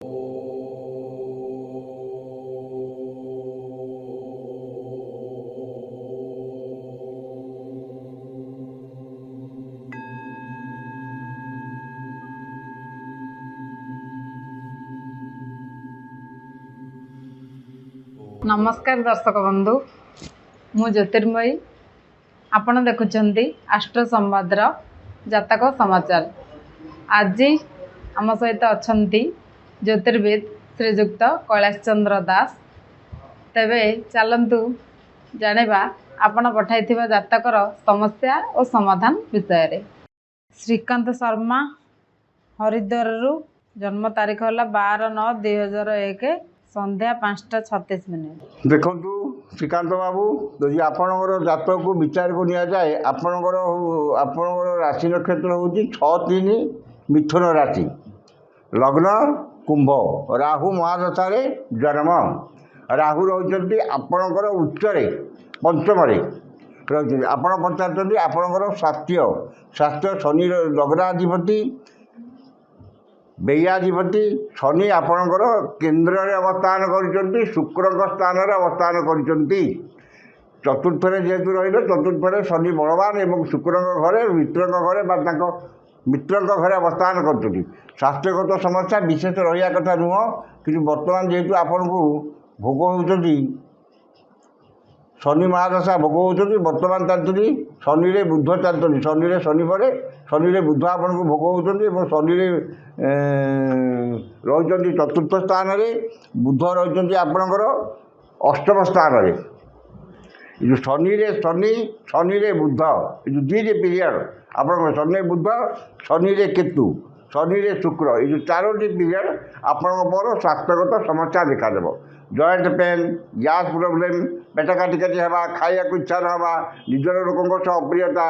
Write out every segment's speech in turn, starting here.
नमस्कार दर्शक बंधु मु ज्योतिर्मयी आपण देखुंट आष्ट्र संवाद जातक समाचार। आज आम सहित अच्छा ज्योतिर्विद श्रीजुक्त कैलाश चंद्र दास। तेबे चलतु जानिबा आपण पठाई जातकर समस्या और समाधान विषय। श्रीकांत शर्मा हरिद्वार जन्म तारीख है 12/9/2001 संध्या 5:36। देखु श्रीकांत बाबू यदि आपणकर जातक को विचार को निया जाए आपणकर राशि नक्षत्र हूँ 6-3 मिथुन राशि, लग्न कुंभ, राहु महादशा जन्म। राहु रही आपणकर उच्चरे पंचम रही। आपण पचार आपणकर स्वास्थ्य शनि लग्नाधिपति व्ययाधिपति शनि आपणकर केन्द्र अवस्थान कर शुक्र स्थान अवस्थान कर चतुर्थ जेहेतु रही चतुर्थ शनि बलवान एवं शुक्र घरे मित्र घरे मित्र घरे अवस्थान कर स्वास्थ्यगत समस्या विशेष रहा कथा नुह कि बर्तमान जेहेतु आपन को भोग होती शनि महादशा भोग होती बर्तमान चलती शनि रे बुध चलती शनि रे शनि पर शनि रे बुध आपन को भोग होती शनि रे रही चतुर्थ स्थान बुध रही आपणकर अष्टम स्थान जो शनि रे शनि रे बुध जो दुईटे पीरियड आप शनि बुध शनि रे केतु शनि रे शुक्र ये 4टी पीरियड आपण स्वास्थ्यगत समस्या देखादेव। जॉइंट पेन, गैस प्रोब्लेम, पेट काटी काटी हवा, खाया को इच्छा ना, निजर लोकों अप्रियता,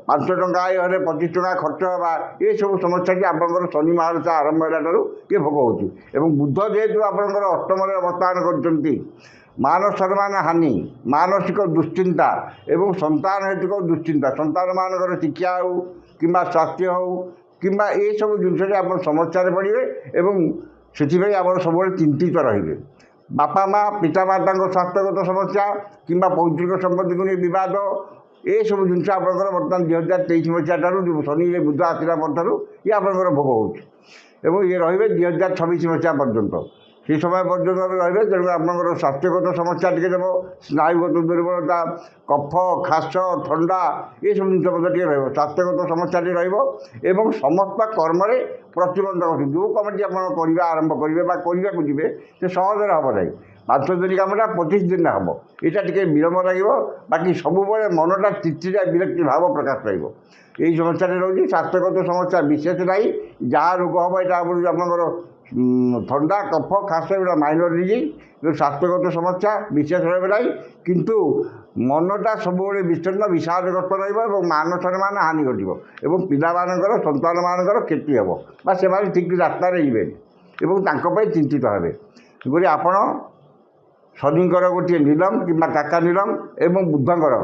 5 टंका आय हेले 25 टंका खर्च हवा, ये सब समस्या की आपंकर शनि महादशा आरंभ होगाठू ये भोग हो। बुध जेहेतु आपंकर अष्टम अवस्थान कर मान सम्मान हानि, मानसिक दुश्चिंता एवं संतान हेतु दुश्चिंता, संतान मान शिक्षा हो कि स्वास्थ्य हो कि ये सब जिनस आप समस्या पड़े एवं से आप सब चिंतित रही। बापा माँ पिता माता स्वास्थ्यगत समस्या कि पैतृक संपत्ति को नहीं बद ये सब जिनस आप बर्तमान 2023 मसीहा ठार शनि बुध आसला पर ये आपंकर भोग हो ये रे 2026 मसीहा पर्यंत से समय पर्यटन रे तेणु आपंकर स्वास्थ्यगत समस्या टी देव, स्नायुगत दुर्बलता, कफ खास ठंडा ये सब जिन टे स्वास्थ्यगत समस्या टी एवं समस्त कर्म प्रतिबंधक जो कमेटी आप आरंभ करेंगे जी से सहजरे हम ना 5 दिन कमटा 25 दिन हम यहाँ टे विलम्ब लगे बाकी सब मनटा चिड़चिड़ा विरक्ति भाव प्रकाश पाइब। यही समस्या रही स्वास्थ्यगत समस्या विशेष ना जहाँ रोग हम यहाँ आप ठंडा कफ खास एटा माइनर डिजीज स्वास्थ्यगत समस्या विशेष रहा किंतु मनटा सब विच्छिन्न विषादग्रस्त मान सम्मान हानि घटो पिला संतान मान क्षति हम से ठीक रास्तार जी चिंतित हे। आपण शनिकर गोटे नीलम कि काका नीलम एवं बुधंकर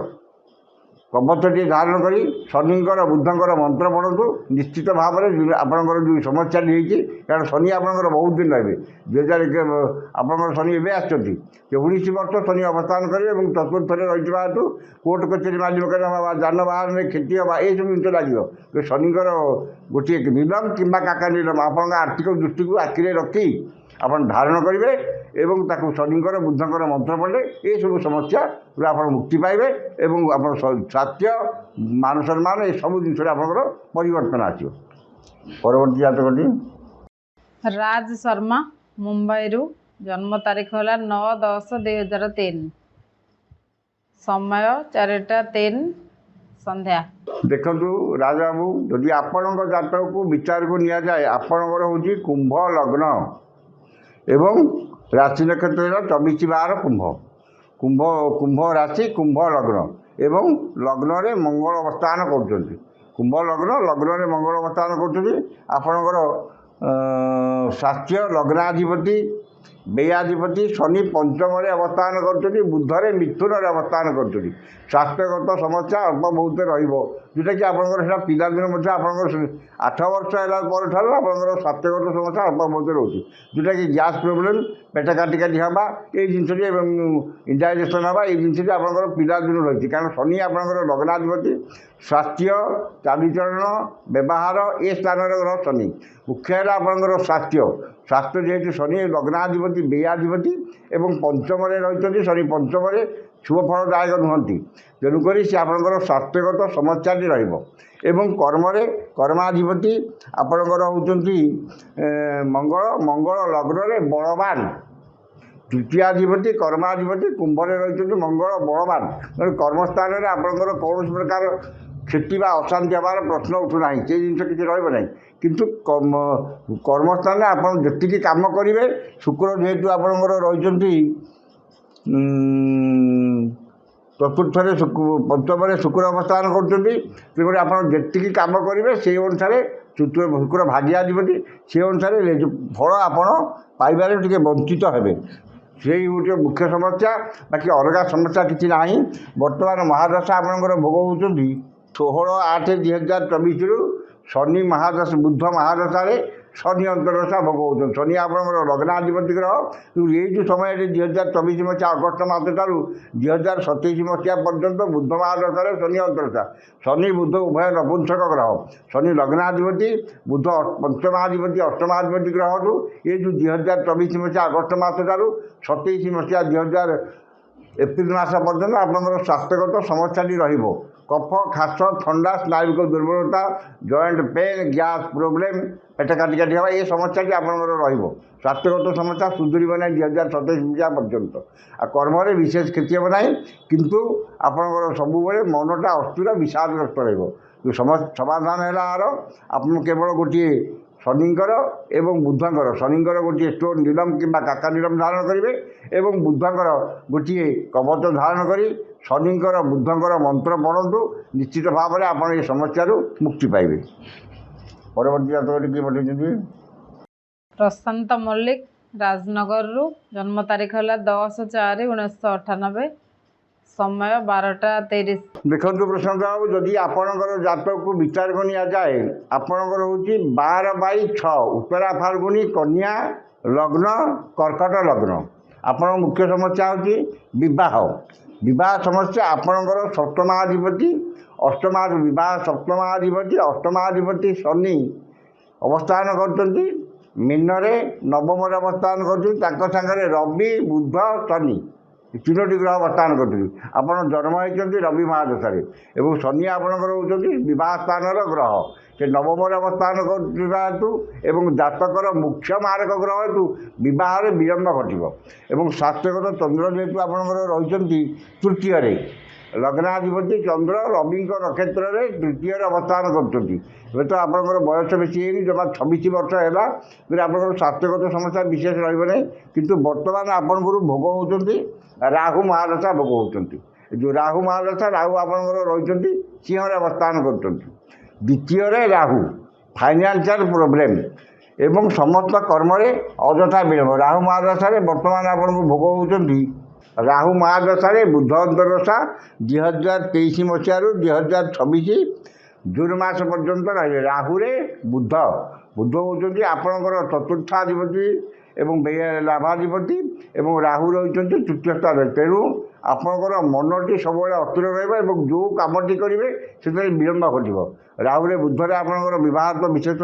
कवचटी धारण कर शनिकर बुधंकर मंत्र पढ़ु निश्चित भाव में आपंकर जो समस्या होती कारण शनि आपंकर बहुत दिन रहे 2000 आपंकर शनि एवं आसुँच 19 वर्ष शनि अवस्थान करेंगे चतुर्थ रही हेतु कोर्ट कचेरी मालिक जानवाहन में क्षति हवा ये सब जिन लगे शनिकर गोटे नीलम कि काका नीलम आप आर्थिक दृष्टि को आखिरे रखी आप धारण करेंगे एवं ताकू शनिकर बुधंकर मंत्र पढ़े ये सब समस्या आप मुक्ति पाइबे एवं आप स्वास्थ्य मान सम्मान ये सब जिन आप परिवर्तन आसो। परवर्ती जातक राज शर्मा मुंबई जन्म तारीख है 9/10/2003 समय 4:03 संध्या। देखु राजबाबू यदि आपण जातक को विचार को निया जाए आपणकर हूँ कुंभ लग्न एवं राशि नक्षत्र 24/12 कुंभ राशि कुंभ लग्न एवं लग्न रे मंगल अवस्थान कर कुंभ लग्न रे मंगल अवस्थान कर आपणकर स्वास्थ्य लग्नाधिपति ବ୍ୟୟାଧିପତି ଶନି ପଞ୍ଚମରେ ଅବସ୍ଥାନ କରୁଛନ୍ତି, ବୁଧରେ ମିଥୁନରେ ଅବସ୍ଥାନ କରୁଛନ୍ତି। ସ୍ୱାସ୍ଥ୍ୟଗତ ସମସ୍ୟା ଅଳ୍ପ ବହୁତ ରହିବ, ଯେଉଁଟାକି ଆପଣଙ୍କର ସେଇଟା ପିଲାଦିନ ମଧ୍ୟ ଆପଣଙ୍କର 8 ବର୍ଷ ହେଲା ପରଠାରୁ ଆପଣଙ୍କର ସ୍ୱାସ୍ଥ୍ୟଗତ ସମସ୍ୟା ଅଳ୍ପ ବହୁତ ରହୁଛି, ଯେଉଁଟାକି ଗ୍ୟାସ୍ ପ୍ରୋବ୍ଲେମ୍, ପେଟ କାଟି କାଟି ହେବା, ଏଇ ଜିନିଷଟି ଏବଂ ଇଣ୍ଡାଇଜେସନ୍ ହେବା, ଏଇ ଜିନିଷଟି ଆପଣଙ୍କର ପିଲାଦିନ ରହିଛି। କାରଣ ଶନି ଆପଣଙ୍କର ଲଗ୍ନାଧିପତି, ସ୍ୱାସ୍ଥ୍ୟ, ଚାଲିଚଳନ, ବ୍ୟବହାର ଏ ସ୍ଥାନରେ ଗ୍ରହ ଶନି। ମୁଖ୍ୟ ହେଲା ଆପଣଙ୍କର ସ୍ୱାସ୍ଥ୍ୟ ଯେହେତୁ ଶନି ଲଗ୍ନାଧିପତି ବ୍ୟୟାଧିପତି ଏବଂ ପଞ୍ଚମରେ ରହିଛନ୍ତି, ଶନି ପଞ୍ଚମରେ ଶୁଭଫଳଦାୟକ ନୁହନ୍ତି, ତେଣୁକରି ସେ ଆପଣଙ୍କର ସ୍ୱାସ୍ଥ୍ୟଗତ ସମସ୍ୟାଟି ରହିବ। ଏବଂ କର୍ମାଧିପତି ଆପଣଙ୍କର ହେଉଛନ୍ତି ମଙ୍ଗଳ ଲଗ୍ନରେ ବଳବାନ, ତୃତୀୟାଧିପତି କର୍ମାଧିପତି କୁମ୍ଭରେ ରହିଛନ୍ତି ମଙ୍ଗଳ ବଳବାନ, ତେଣୁ କର୍ମସ୍ଥାନରେ ଆପଣଙ୍କର କୌଣସି ପ୍ରକାର କ୍ଷତି ବା ଅଶାନ୍ତି ହେବାର ପ୍ରଶ୍ନ ଉଠୁନାହିଁ, ସେ ଜିନିଷ କିଛି ରହିବ ନାହିଁ। କିନ୍ତୁ କର୍ମସ୍ଥାନରେ ଆପଣ ଯେତିକି କାମ କରିବେ, ଶୁକ୍ର ଯେହେତୁ ଆପଣଙ୍କର ରହିଛନ୍ତି ଚତୁର୍ଥରେ ପଞ୍ଚମରେ ଶୁକ୍ର ଅବସ୍ଥାନ କରୁଛନ୍ତି, ତେଣୁକରି ଆପଣ ଯେତିକି କାମ କରିବେ ସେଇ ଅନୁସାରେ ଶୁକ୍ର ଭାଗ୍ୟାଧିପତି, ସେ ଅନୁସାରେ ଫଳ ଆପଣ ପାଇବାରେ ଟିକେ ବଞ୍ଚିତ ହେବେ। ସେଇ ଗୋଟେ ମୁଖ୍ୟ ସମସ୍ୟା, ବାକି ଅଲଗା ସମସ୍ୟା କିଛି ନାହିଁ। ବର୍ତ୍ତମାନ ମହାଦଶା ଆପଣଙ୍କର ଭୋଗ ହେଉଛନ୍ତି 16/8/2024 ଶନି ମହାଦଶା, ବୁଧ ମହାଦଶାରେ ଶନି ଅନ୍ତର୍ଦଶା ଭୋଗ ହେଉଛନ୍ତି। ଶନି ଆପଣଙ୍କର ଲଗ୍ନାଧିପତି ଗ୍ରହ। ଏଇ ଯେଉଁ ସମୟରେ 2024 ମସିହା ଅଗଷ୍ଟ ମାସଠାରୁ 2027 ମସିହା ପର୍ଯ୍ୟନ୍ତ ବୁଧ ମହାଦଶାରେ ଶନି ଅନ୍ତର୍ଦଶା। ଶନି ବୁଧ ଉଭୟ ନପୁଂସକ ଗ୍ରହ। ଶନି ଲଗ୍ନାଧିପତି, ବୁଧ ପଞ୍ଚମାଧିପତି ଅଷ୍ଟମାଧିପତି ଗ୍ରହଠୁ ଏଇ ଯେଉଁ 2024 ମସିହା ଅଗଷ୍ଟ ମାସଠାରୁ 27 ମସିହା 2000 ଏପ୍ରିଲ ମାସ ପର୍ଯ୍ୟନ୍ତ ଆପଣଙ୍କର ସ୍ୱାସ୍ଥ୍ୟଗତ ସମସ୍ୟାଟି ରହିବ। କଫ, ଖାସ, ଥଣ୍ଡା, ସ୍ନାୟୁବିକ ଦୁର୍ବଳତା, ଜଏଣ୍ଟ ପେନ୍, ଗ୍ୟାସ୍ ପ୍ରୋବ୍ଲେମ୍, ପେଟ କାଟି କାଟି ହେବା, ଏ ସମସ୍ୟାଟି ଆପଣଙ୍କର ରହିବ। ସ୍ୱାସ୍ଥ୍ୟଗତ ସମସ୍ୟା ସୁଧୁରିବ ନାହିଁ 2027 ମସିହା ପର୍ଯ୍ୟନ୍ତ। ଆଉ କର୍ମରେ ବିଶେଷ କ୍ଷତି ହେବ ନାହିଁ, କିନ୍ତୁ ଆପଣଙ୍କର ସବୁବେଳେ ମନଟା ଅସ୍ଥିର ବିଷାଦଗ୍ରସ୍ତ ରହିବ। ସମାଧାନ ହେଲା ଆପଣ କେବଳ ଗୋଟିଏ ଶନିଙ୍କର ଏବଂ ବୁଧଙ୍କର, ଶନିଙ୍କର ଗୋଟିଏ ଷ୍ଟୋନ୍ ନୀଲମ କିମ୍ବା କାକା ନୀଲମ ଧାରଣ କରିବେ ଏବଂ ବୁଧଙ୍କର ଗୋଟିଏ କବଚ ଧାରଣ କରି ଶନିଙ୍କର ବୁଧଙ୍କର ମନ୍ତ୍ର ପଢ଼ନ୍ତୁ, ନିଶ୍ଚିତ ଭାବରେ ଆପଣ ଏ ସମସ୍ୟାରୁ ମୁକ୍ତି ପାଇବେ। ପରବର୍ତ୍ତୀ ଜାତକଟି କିଏ ପଠାଇଛନ୍ତି? ପ୍ରଶାନ୍ତ ମଲ୍ଲିକ, ରାଜନଗରରୁ। ଜନ୍ମ ତାରିଖ ହେଲା 10/4/1998, ସମୟ 12:30। ଦେଖନ୍ତୁ ପ୍ରଶାନ୍ତ ବାବୁ, ଯଦି ଆପଣଙ୍କର ଜାତକକୁ ବିଚାରକୁ ନିଆଯାଏ, ଆପଣଙ୍କର ହେଉଛି 12/6 ଉତ୍ତରା ଫାଲ୍ଗୁନି, କନ୍ୟା ଲଗ୍ନ, କର୍କଟ ଲଗ୍ନ। ଆପଣଙ୍କ ମୁଖ୍ୟ ସମସ୍ୟା ହେଉଛି ବିବାହ ସମସ୍ୟା। ଆପଣଙ୍କର ସପ୍ତମାଧିପତି ଅଷ୍ଟମାଧିପତି ଶନି ଅବସ୍ଥାନ କରୁଛନ୍ତି ମୀନରେ, ନବମରେ ଅବସ୍ଥାନ କରୁଛନ୍ତି, ତାଙ୍କ ସାଙ୍ଗରେ ରବି, ବୁଧ, ଶନି ତିନୋଟି ଗ୍ରହ ଅବସ୍ଥାନ କରୁଛନ୍ତି। ଆପଣ ଜନ୍ମ ହୋଇଛନ୍ତି ରବି ମହାଦଶାରେ ଏବଂ ଶନି ଆପଣଙ୍କର ହେଉଛନ୍ତି ବିବାହ ସ୍ଥାନର ଗ୍ରହ। ସେ ନବମରେ ଅବସ୍ଥାନ କରୁଥିବା ହେତୁ ଏବଂ ଜାତକର ମୁଖ୍ୟ ମାରକ ଗ୍ରହ ହେତୁ ବିବାହରେ ବିଳମ୍ବ ଘଟିବ। ଏବଂ ସ୍ୱାସ୍ଥ୍ୟଗତ ଚନ୍ଦ୍ର ଯେହେତୁ ଆପଣଙ୍କର ରହିଛନ୍ତି ତୃତୀୟରେ, ଲଗ୍ନାଧିପତି ଚନ୍ଦ୍ର ରବିଙ୍କ ନକ୍ଷତ୍ରରେ ତୃତୀୟରେ ଅବସ୍ଥାନ କରୁଛନ୍ତି। ଏବେ ତ ଆପଣଙ୍କର ବୟସ ବେଶୀ ହେଇନି, ଜମା 26 ବର୍ଷ ହେଲା, କିନ୍ତୁ ଆପଣଙ୍କର ସ୍ୱାସ୍ଥ୍ୟଗତ ସମସ୍ୟା ବିଶେଷ ରହିବ ନାହିଁ। କିନ୍ତୁ ବର୍ତ୍ତମାନ ଆପଣଙ୍କର ଭୋଗ ହେଉଛନ୍ତି ରାହୁ ମହାଦଶା ଭୋଗ ହେଉଛନ୍ତି। ଯେଉଁ ରାହୁ ମହାଦଶା, ରାହୁ ଆପଣଙ୍କର ରହିଛନ୍ତି ସିଂହରେ ଅବସ୍ଥାନ କରୁଛନ୍ତି। ଦ୍ୱିତୀୟରେ ରାହୁ, ଫାଇନାନ୍ସିଆଲ ପ୍ରୋବ୍ଲେମ୍ ଏବଂ ସମସ୍ତ କର୍ମରେ ଅଯଥା ବିଳମ୍ବ। ରାହୁ ମହାଦଶାରେ ବର୍ତ୍ତମାନ ଆପଣଙ୍କୁ ଭୋଗ ହେଉଛନ୍ତି, ରାହୁ ମହାଦଶାରେ ବୁଧ ଅନ୍ତର୍ଦଶା 2023 ମସିହାରୁ 2026 ଜୁନ ମାସ ପର୍ଯ୍ୟନ୍ତ ରହିବେ। ରାହୁରେ ବୁଧ ହେଉଛନ୍ତି ଆପଣଙ୍କର ଚତୁର୍ଥାଧିପତି ଏବଂ ଲାଭାଧିପତି ଏବଂ ରାହୁ ରହିଛନ୍ତି ତୃତୀୟ ସ୍ଥାନରେ। ତେଣୁ ଆପଣଙ୍କର ମନଟି ସବୁବେଳେ ଅସ୍ଥିର ରହିବ ଏବଂ ଯେଉଁ କାମଟି କରିବେ ସେଥିରେ ବିଳମ୍ବ ଘଟିବ। ରାହୁରେ ବୁଧରେ ଆପଣଙ୍କର ବିବାହ ତ ବିଶେଷ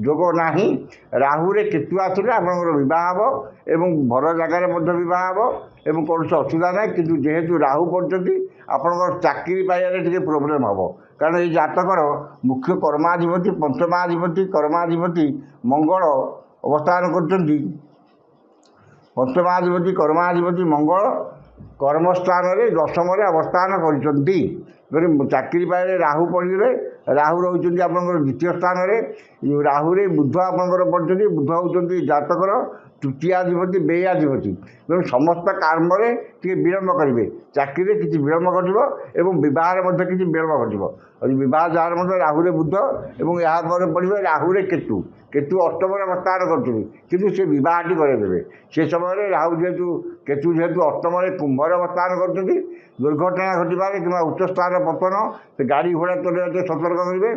ଯୋଗ ନାହିଁ। ରାହୁରେ କେତୁ ଆସିଲେ ଆପଣଙ୍କର ବିବାହ ହେବ ଏବଂ ଭଲ ଜାଗାରେ ମଧ୍ୟ ବିବାହ ହେବ ଏବଂ କୌଣସି ଅସୁବିଧା ନାହିଁ। କିନ୍ତୁ ଯେହେତୁ ରାହୁ ପଡ଼ୁଛନ୍ତି, ଆପଣଙ୍କର ଚାକିରି ପାଇବାରେ ଟିକେ ପ୍ରୋବ୍ଲେମ୍ ହେବ। କାରଣ ଏଇ ଜାତକର ମୁଖ୍ୟ କର୍ମାଧିପତି ମଙ୍ଗଳ ଅବସ୍ଥାନ କରୁଛନ୍ତି। ପଞ୍ଚମାଧିପତି କର୍ମାଧିପତି ମଙ୍ଗଳ କର୍ମସ୍ଥାନରେ ଦଶମରେ ଅବସ୍ଥାନ କରିଛନ୍ତି। ଚାକିରି ପାଇଲେ ରାହୁ ପଡ଼ିଲେ, ରାହୁ ରହୁଛନ୍ତି ଆପଣଙ୍କର ଦ୍ୱିତୀୟ ସ୍ଥାନରେ ରାହୁରେ ବୁଧ ଆପଣଙ୍କର ପଡ଼ିଛନ୍ତି। ବୁଧ ହେଉଛନ୍ତି ଜାତକର ତୃତୀୟାଧିପତି ବ୍ୟୟାଧିପତି। ତେଣୁ ସମସ୍ତ କର୍ମରେ ଟିକେ ବିଳମ୍ବ କରିବେ। ଚାକିରିରେ କିଛି ବିଳମ୍ବ ଘଟିବ ଏବଂ ବିବାହରେ ମଧ୍ୟ କିଛି ବିଳମ୍ବ ଘଟିବ। ବିବାହ ଯାହାର ମଧ୍ୟ ରାହୁରେ ବୁଧ ଏବଂ ଏହାପରେ ପଡ଼ିବ ରାହୁରେ କେତୁ। କେତୁ ଅଷ୍ଟମରେ ଅବସ୍ଥାନ କରୁଛନ୍ତି କିନ୍ତୁ ସେ ବିବାହଟି କରାଇଦେବେ। ସେ ସମୟରେ ରାହୁ ଯେହେତୁ କେତୁ ଯେହେତୁ ଅଷ୍ଟମରେ କୁମ୍ଭରେ ଅବସ୍ଥାନ କରୁଛନ୍ତି, ଦୁର୍ଘଟଣା ଘଟିବାରେ କିମ୍ବା ଉଚ୍ଚସ୍ଥାନ ପତନ, ସେ ଗାଡ଼ି ଘୋଡ଼ା ଚଲେଇବା ଟିକେ ସତର୍କ କରିବେ।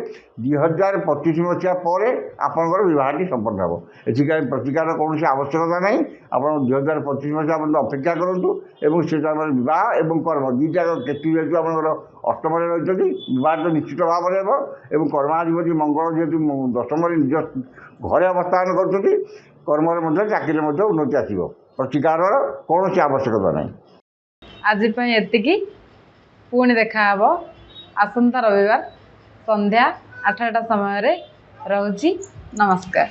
2025 ମସିହା ପରେ ଆପଣଙ୍କର ବିବାହଟି ସମ୍ପନ୍ନ ହେବ। ଏଥିପାଇଁ ପ୍ରତିକାର କୌଣସି ଆବଶ୍ୟକତା ନାହିଁ। ଆପଣ 2025 ମସିହା ପର୍ଯ୍ୟନ୍ତ ଅପେକ୍ଷା କରନ୍ତୁ ଏବଂ ସେ ସମୟରେ ବିବାହ ଏବଂ କର୍ମ ଦୁଇଟା କେତୁ ଯେହେତୁ ଆପଣଙ୍କର ଅଷ୍ଟମରେ ରହିଛନ୍ତି, ବିବାହ ତ ନିଶ୍ଚିତ ଭାବରେ ହେବ ଏବଂ କର୍ମାଧିପତି ମଙ୍ଗଳ ଯେହେତୁ ଦଶମରେ ନିଜ ଘରେ ଅବସ୍ଥାନ କରୁଛନ୍ତି, କର୍ମରେ ମଧ୍ୟ ଚାକିରିରେ ମଧ୍ୟ ଉନ୍ନତି ଆସିବ। ପ୍ରତିକାରର କୌଣସି ଆବଶ୍ୟକତା ନାହିଁ। ଆଜି ପାଇଁ ଏତିକି। ପୁଣି ଦେଖାହେବ ଆସନ୍ତା ରବିବାର ସନ୍ଧ୍ୟା 8ଟା ସମୟରେ। ରହୁଛି, ନମସ୍କାର।